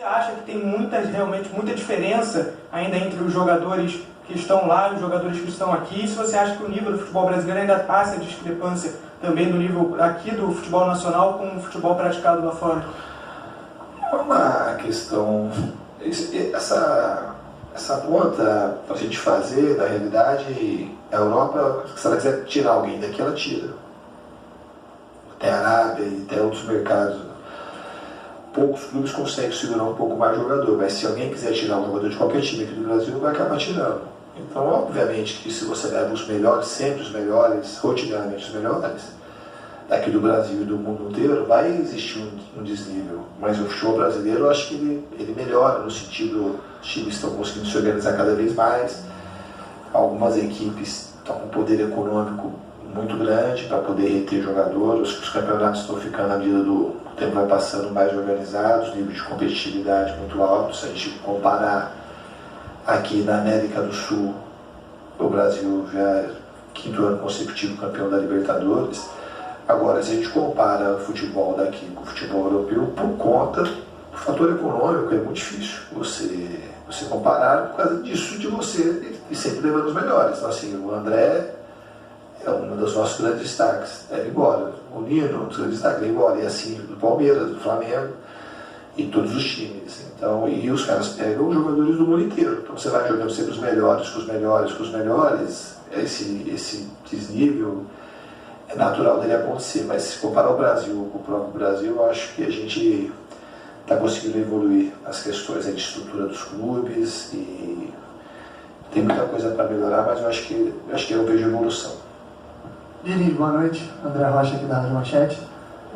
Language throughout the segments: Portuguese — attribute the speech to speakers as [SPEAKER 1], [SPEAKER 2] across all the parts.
[SPEAKER 1] Você acha que tem realmente muita diferença ainda entre os jogadores que estão lá e os jogadores que estão aqui? E se você acha que o nível do futebol brasileiro ainda passa a discrepância também do nível aqui do futebol nacional com o futebol praticado lá fora?
[SPEAKER 2] É uma questão... Essa conta, para a gente fazer, na realidade, a Europa, se ela quiser tirar alguém daqui, ela tira. Até a Arábia e até outros mercados. Poucos clubes conseguem segurar um pouco mais o jogador, mas se alguém quiser tirar um jogador de qualquer time aqui do Brasil, vai acabar tirando. Então, obviamente, que se você leva os melhores, sempre os melhores, rotineiramente os melhores, daqui do Brasil e do mundo inteiro, vai existir um desnível. Mas o futebol brasileiro, eu acho que ele melhora no sentido, os times estão conseguindo se organizar cada vez mais, algumas equipes estão com um poder econômico muito grande para poder reter jogadores, os campeonatos estão ficando, à medida do tempo vai passando, mais organizados, nível de competitividade muito alto. Se a gente comparar aqui na América do Sul, o Brasil já é 5º ano consecutivo campeão da Libertadores. Agora, se a gente compara o futebol daqui com o futebol europeu, por conta do fator econômico, é muito difícil você comparar por causa disso, de você e sempre levando os melhores. Então, assim, o André é um dos nossos grandes destaques, deve ir embora. O Nino, um dos grandes destaques, deve ir embora. E assim, do Palmeiras, do Flamengo e todos os times. Então, e os caras pegam os jogadores do mundo inteiro. Então você vai jogando sempre os melhores, com os melhores, com os melhores. Esse desnível é natural dele acontecer. Mas se comparar o Brasil com o próprio Brasil, eu acho que a gente está conseguindo evoluir as questões de estrutura dos clubes e tem muita coisa para melhorar, mas eu acho que eu vejo evolução.
[SPEAKER 3] Diniz, boa noite. André Rocha aqui da Rádio Manchete.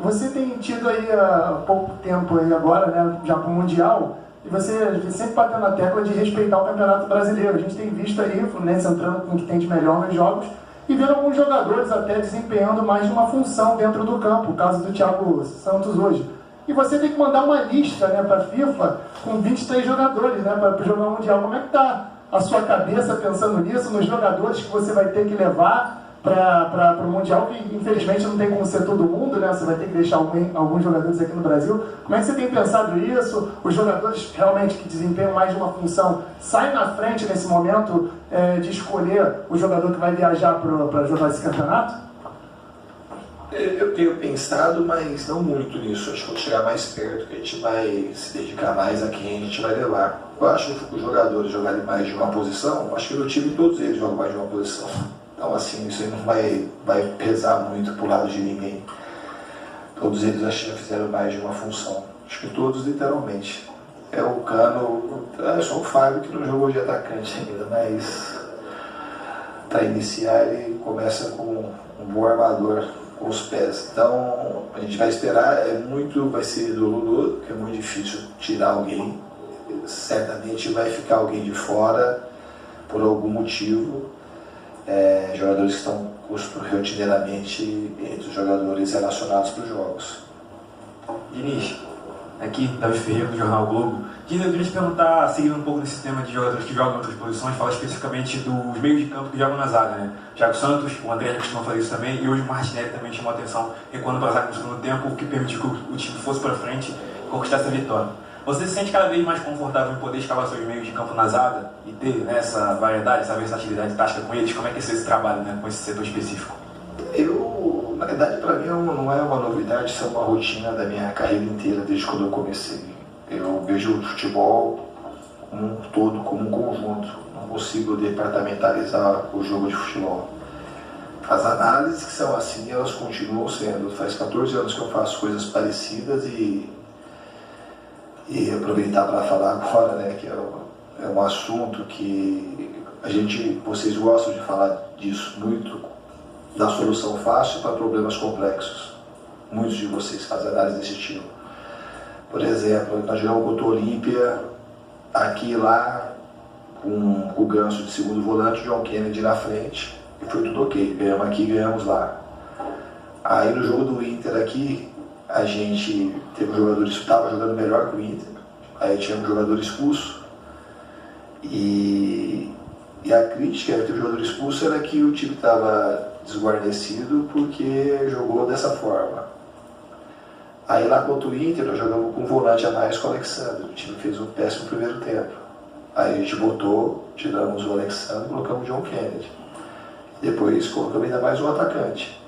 [SPEAKER 3] Você tem tido aí há pouco tempo aí agora, né, já para o Mundial, e você sempre bateu na tecla de respeitar o Campeonato Brasileiro. A gente tem visto aí o Fluminense entrando com o que tem de melhor nos jogos e vendo alguns jogadores até desempenhando mais de uma função dentro do campo, o caso do Thiago Santos hoje. E você tem que mandar uma lista, né, para a FIFA com 23 jogadores, né, para jogar o Mundial. Como é que está a sua cabeça pensando nisso, nos jogadores que você vai ter que levar para o Mundial, que infelizmente não tem como ser todo mundo, né? Você vai ter que deixar alguns jogadores aqui no Brasil. Como é que você tem pensado isso? Os jogadores realmente que desempenham mais de uma função saem na frente nesse momento de escolher o jogador que vai viajar para jogar esse campeonato?
[SPEAKER 2] Eu tenho pensado, mas não muito nisso. Acho que quando chegar mais perto, que a gente vai se dedicar mais a quem a gente vai levar. Eu acho que os jogadores jogarem mais de uma posição, acho que no time todos eles jogam mais de uma posição. Então, assim, isso aí não vai pesar muito pro lado de ninguém. Todos eles acho que já fizeram mais de uma função. Acho que todos, literalmente. É o Cano, é só o Fábio que não jogou de atacante ainda, mas para iniciar ele começa com um bom armador com os pés. Então, a gente vai esperar, vai ser do Lulu, que é muito difícil tirar alguém. Certamente vai ficar alguém de fora por algum motivo. Jogadores que estão rotineiramente entre os jogadores relacionados para os jogos.
[SPEAKER 4] Diniz, aqui Davi Ferreira do Jornal Globo. Diniz, eu queria te perguntar, seguindo um pouco desse tema de jogadores que jogam em outras posições, fala especificamente dos meios de campo que jogam na zaga, né? Thiago Santos, o André já costuma fazer isso também, e hoje o Martinelli também chamou a atenção recuando para a zaga no segundo tempo, o que permitiu que o time fosse para frente e conquistasse a vitória. Você se sente cada vez mais confortável em poder escalar seus meios de campo na zaga e ter, né, essa variedade, essa versatilidade tática com eles? Como é que é esse trabalho, né, com esse setor específico?
[SPEAKER 2] Na verdade, para mim não é uma novidade, isso é uma rotina da minha carreira inteira, desde quando eu comecei. Eu vejo o futebol como um todo, como um conjunto. Não consigo departamentalizar o jogo de futebol. As análises que são assim, elas continuam sendo. Faz 14 anos que eu faço coisas parecidas e aproveitar para falar agora, né, que é um assunto que vocês gostam de falar disso muito, da solução fácil para problemas complexos. Muitos de vocês fazem análise desse tipo. Por exemplo, nós jogamos contra o Olímpia, aqui e lá, com o Ganso de segundo volante, John Kennedy na frente, e foi tudo ok, ganhamos aqui, ganhamos lá. Aí no jogo do Inter aqui, a gente teve um jogador que estava jogando melhor que o Inter, aí tinha um jogador expulso, e a crítica era que o jogador expulso era que o time estava desguarnecido porque jogou dessa forma. Aí lá contra o Inter, nós jogamos com um volante a mais com o Alexandre. O time fez um péssimo primeiro tempo. Aí a gente botou, tiramos o Alexandre e colocamos o John Kennedy. Depois colocamos ainda mais um atacante.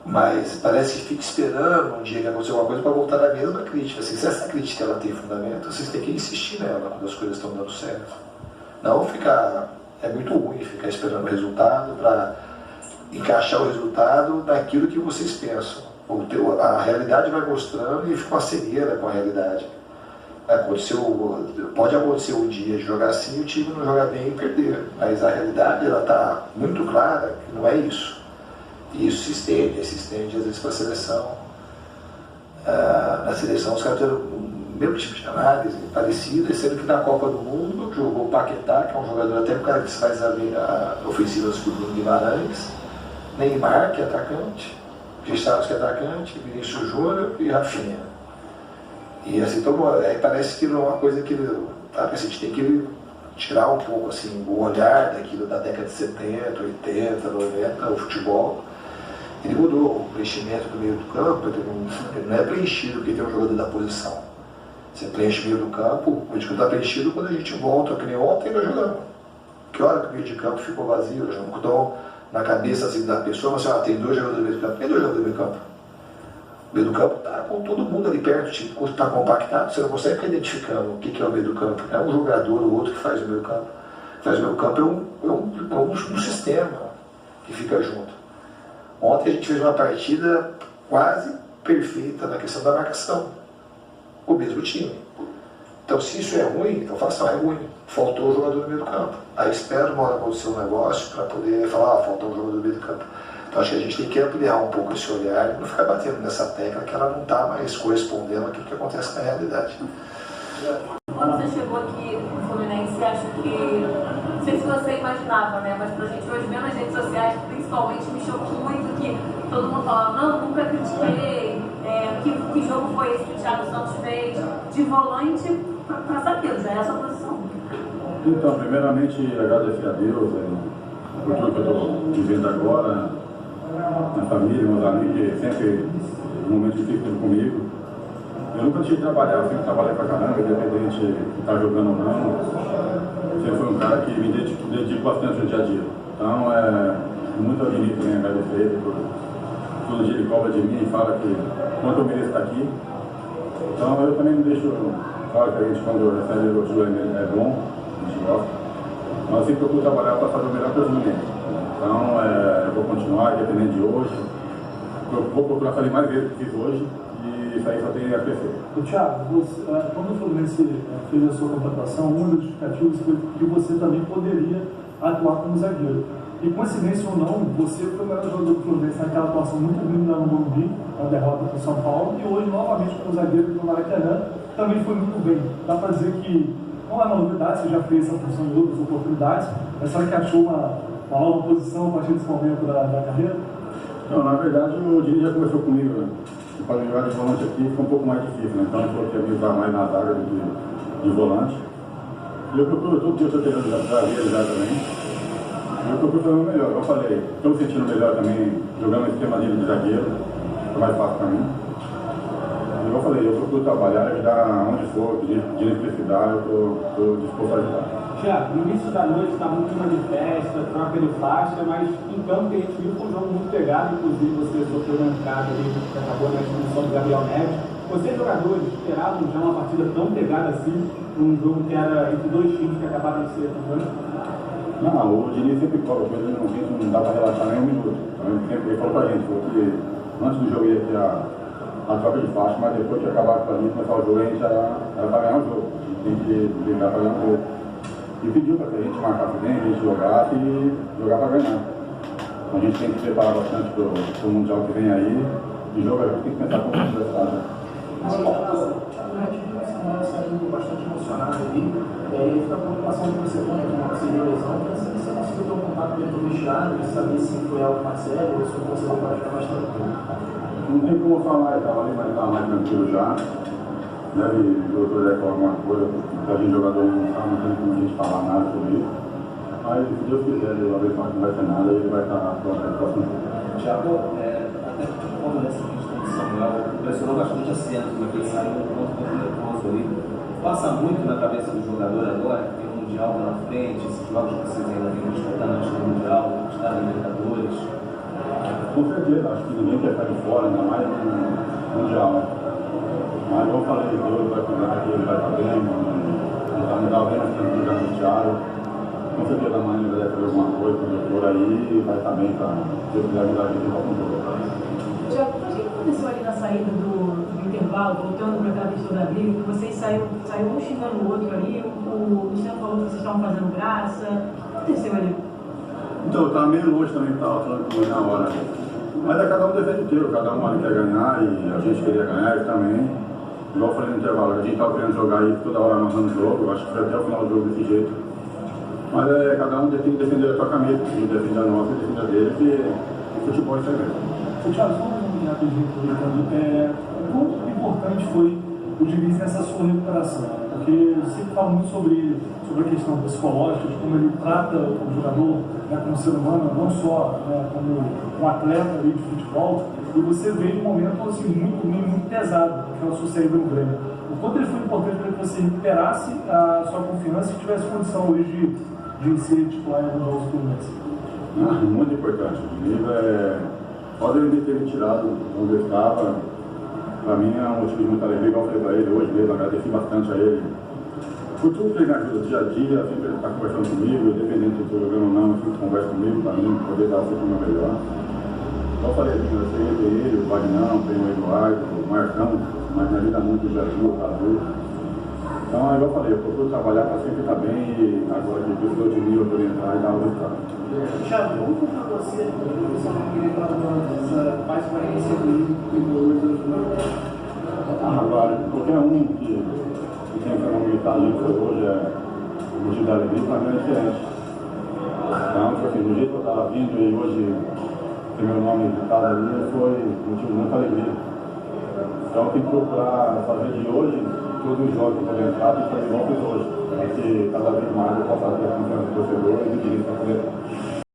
[SPEAKER 2] Mas parece que fica esperando um dia que aconteceu alguma coisa para voltar na mesma crítica. Assim, se essa crítica ela tem fundamento, vocês têm que insistir nela quando as coisas estão dando certo. Não ficar... É muito ruim ficar esperando o resultado para encaixar o resultado naquilo que vocês pensam. A realidade vai mostrando e fica uma cegueira com a realidade. Pode acontecer um dia de jogar assim e o time não jogar bem e perder. Mas a realidade está muito clara que não é isso. E isso se estende às vezes para a seleção. Na seleção os caras têm o mesmo tipo de análise, parecida, sendo que na Copa do Mundo jogou o Paquetá, que é um jogador até o cara que faz a ofensiva do Bruno Guimarães, Neymar, que é atacante, Cristiano, que é atacante, Vinícius Júnior e Rafinha. E assim, aí parece que não é uma coisa que a gente tem que tirar um pouco assim, o olhar daquilo da década de 70, 80, 90, o futebol. Ele mudou o preenchimento do meio do campo, ele não é preenchido porque tem um jogador da posição. Você preenche o meio do campo, o meio de campo está preenchido quando a gente volta, que nem ontem nós jogamos. Que hora que o meio de campo ficou vazio? Nós jogamos. Então, na cabeça assim, da pessoa, mas tem 2 jogadores do meio do campo. Tem 2 jogadores do meio do campo. O meio do campo está com todo mundo ali perto, tipo, está compactado, você não consegue ficar identificando o que é o meio do campo. É um jogador ou outro que faz o meio do campo. Faz o meio do campo é um sistema que fica junto. Ontem a gente fez uma partida quase perfeita na questão da marcação. O mesmo time. Então, se isso é ruim, então fala assim, é ruim. Faltou o jogador no meio do campo. Aí espera uma hora acontecer um negócio para poder falar, faltou um jogador no meio do campo. Então, acho que a gente tem que ampliar um pouco esse olhar e não ficar batendo nessa tecla que ela não está mais correspondendo àquilo que acontece na realidade.
[SPEAKER 5] Quando você chegou aqui no Fluminense, acho que, não sei se você imaginava, né, mas pra gente hoje ver nas redes sociais, principalmente, me chocou muito que todo mundo falava, não, nunca critiquei, que jogo foi esse que o Thiago Santos fez, de volante pra zagueiro, já é essa posição.
[SPEAKER 6] Então, primeiramente, agradecer a Deus por tudo que eu estou vivendo agora, minha família, meus amigos, que sempre, no momento difícil, comigo. Eu nunca tinha trabalhado, eu sempre trabalhei pra caramba, independente de estar jogando ou não. Sempre fui um cara que me dedico bastante no dia a dia. Então, muito bonito também agradecer ele por todo dia ele cobra de mim e fala que quanto eu mereço estar aqui. Então, eu também não deixo, claro que a gente, quando recebe o elogio, é bom, a gente gosta. Mas eu sempre procuro trabalhar para fazer o melhor para os meninos. Então, eu vou continuar, independente de hoje. Eu vou procurar fazer mais vezes do que fiz hoje. E isso aí só tem a crescer.
[SPEAKER 7] Thiago, quando o Fluminense fez a sua contratação, um dos justificativos foi que você também poderia atuar como zagueiro. E coincidência ou não, você foi o melhor jogador do Fluminense naquela atuação muito linda no Morumbi, na derrota para o São Paulo, e hoje novamente como zagueiro do Maracanã, também foi muito bem. Dá para dizer que não é uma novidade, você já fez essa função em outras oportunidades, mas será que achou uma nova posição a partir desse momento da carreira?
[SPEAKER 6] Não, na verdade o Diniz já conversou comigo, né? Para jogar de volante aqui fica um pouco mais difícil, né? Então ele falou que ia me usar mais na zaga do que de volante. E eu procuro, todo dia eu estou treinando zagueiro já também. E eu procuro fazer o melhor, eu falei, estou me sentindo melhor também, jogando esse tema de zagueiro, fica mais fácil para mim. E eu falei, eu procuro trabalhar, ajudar onde for, de necessidade, eu estou disposto a ajudar.
[SPEAKER 7] Tiago, no início da noite estava muito clima de festa, troca de faixa, mas em campo que a gente viu foi um jogo muito pegado, inclusive você sofreu uma entrada ali que acabou na expulsão do Gabriel Neves. Vocês, jogadores, esperavam já uma partida tão pegada assim, num jogo que era entre 2 times que acabaram de ser campeões?
[SPEAKER 6] Não, o Diniz sempre cobra coisa, não dá para relaxar nem um minuto. Ele falou pra gente, falou que antes do jogo ia ter a troca de faixa, mas depois que acabar com a gente, começar o jogo, a gente era para ganhar o jogo. A gente tem que brigar para ganhar o jogo. E pediu para que a gente marcasse bem, a gente jogasse e jogar para ganhar. A gente tem que se preparar bastante para o Mundial que vem aí, e jogar, tem que pensar como adversário.
[SPEAKER 7] Saindo bastante emocionado ali, e fica a preocupação de você quando você viu a lesão, se você conseguiu ter um contato dentro do vestiário, para saber se foi algo mais sério ou se você vai ficar mais tranquilo.
[SPEAKER 6] Não tem como falar, ele estava ali, mas estava mais tranquilo já. Deve o doutor deve falar alguma coisa, porque a gente jogador não tem como a gente falar nada sobre isso. Mas se Deus quiser, ele vai ver que não vai ser nada, ele vai estar pronto para o próximo jogo.
[SPEAKER 7] Thiago, até como nessa a gente tem que
[SPEAKER 8] Mundial, impressionou bastante a cena, como é que ele saiu um ponto contra ali. Passa muito na cabeça do jogador agora, que tem um Mundial pela frente, esses jogos que vocês ainda vêm disputando antes do Mundial, conquistar a Libertadores.
[SPEAKER 6] Com certeza, acho que ninguém quer ficar de fora, ainda mais no Mundial, né? Mas como eu falei, Deus vai cuidar aqui, ele vai estar bem, ele vai me dar bem, mas tem que ficar no Thiago. Com certeza a mãe vai fazer alguma coisa por aí e vai estar bem para se eu quiser ajudar a gente para controlar.
[SPEAKER 9] Tiago, o que aconteceu ali na saída do intervalo, voltando para aquela questão da briga, que vocês saíram um xingando o outro ali, o Luciano falou que vocês estavam fazendo graça. O que aconteceu ali?
[SPEAKER 6] Então, eu estava meio longe também, estava falando com ele na hora. Mas é cada um defende o teu, cada um ali quer ganhar e a gente queria ganhar, ele também. Igual eu falei no intervalo, a gente estava querendo jogar aí toda hora amarrando o jogo, eu acho que foi até o final do jogo desse jeito. Mas cada um tem que defender a sua camisa, tem que defender a nossa e defender a deles, e futebol é isso aí mesmo.
[SPEAKER 7] Thiago, só um rapidinho, quão importante foi o Diniz nessa sua recuperação? Porque eu sempre falo muito sobre a questão psicológica, de como ele trata o jogador, né, como ser humano, não só, né, como um atleta ali de futebol, e você veio num momento assim, muito pesado, aquela sua saída no Grêmio. O quanto ele foi importante para que você recuperasse a sua confiança e tivesse condição hoje de ser titular em alguns jogos do Fluminense?
[SPEAKER 6] Muito importante. O nível pode ele ter me tirado onde eu estava. Para mim é um motivo de muita alegria, igual eu falei para ele hoje mesmo, agradeci bastante a ele. Por tudo que ele me ajuda dia a dia, sempre ele está conversando comigo, independente se eu estou jogando ou não, ele sempre conversa comigo para mim, poder dar sempre o meu melhor. Igual eu falei, eu sei ele, o Vagnão, tem o Eduardo, o Marcão, mas me ajuda muito o Jardim, o Cadu. Então, igual eu falei, eu procuro trabalhar para sempre estar bem e agora que precisou de mim, eu vou entrar e dar o resultado.
[SPEAKER 3] Thiago, como foi para você você não querer essa mais experiência do
[SPEAKER 6] Agora, qualquer um que tem que não militar ali, hoje o motivo da alegria, para mim é diferente. Então, tipo assim, do jeito que eu estava vindo e hoje ter meu nome ditado ali, foi motivo de muita alegria. Então, eu tenho que procurar fazer de hoje todos os jogos que eu vou entrar e fazer igual fiz hoje. Porque cada vez mais eu posso ter a confiança do torcedor e do direito para poder.